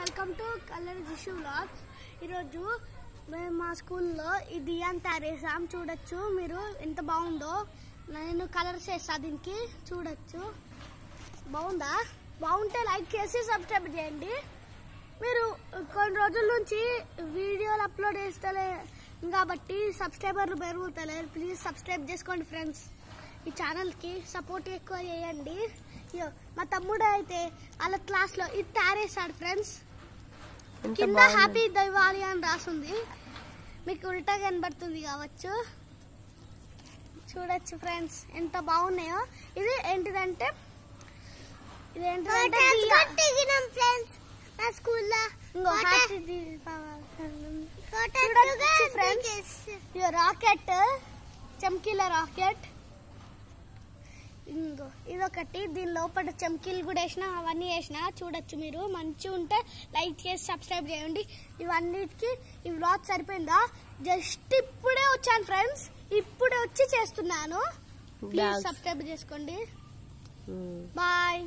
Welcome to colour Jishu vlogs. ఈరోజు మేము మా స్కూల్లో ఈ దియాన్ తయారు చేసాం. చూడొచ్చు మీరు ఎంత బాగుందో. నేను కలర్స్ వేస్తా దీనికి, చూడొచ్చు. బాగుందా? బాగుంటే లైక్ చేసి సబ్స్క్రైబ్ చేయండి. మీరు కొన్ని రోజుల నుంచి వీడియోలు అప్లోడ్ చేస్తలే కాబట్టి సబ్స్క్రైబర్లు పెరుగుతలేరు. ప్లీజ్ సబ్స్క్రైబ్ చేసుకోండి ఫ్రెండ్స్. ఈ ఛానల్కి సపోర్ట్ ఎక్కువ చేయండి. మా తమ్ముడు అయితే వాళ్ళ క్లాస్లో ఇది తయారేసాడు ఫ్రెండ్స్. కింద హ్యాపీ దివాళీ అని రాసింది, మీకు ఉల్టా కనబడుతుంది కావచ్చు. చూడొచ్చు ఫ్రెండ్స్ ఎంత బాగున్నాయో. ఇది ఏంటిదంటే రాకెట్, చమ్కీల రాకెట్. ఇంకో ఇదొకటి, దీని లోపల చమ్కీలు కూడా వేసిన, అవన్నీ వేసిన. చూడొచ్చు మీరు. మంచిగా ఉంటే లైక్ చేసి సబ్స్క్రైబ్ చేయండి. ఇవన్నిటికి ఈ వ్లాగ్ సరిపోయిందా? జస్ట్ ఇప్పుడే వచ్చాను ఫ్రెండ్స్, ఇప్పుడే వచ్చి చేస్తున్నాను. ప్లీజ్ సబ్స్క్రైబ్ చేసుకోండి. బాయ్.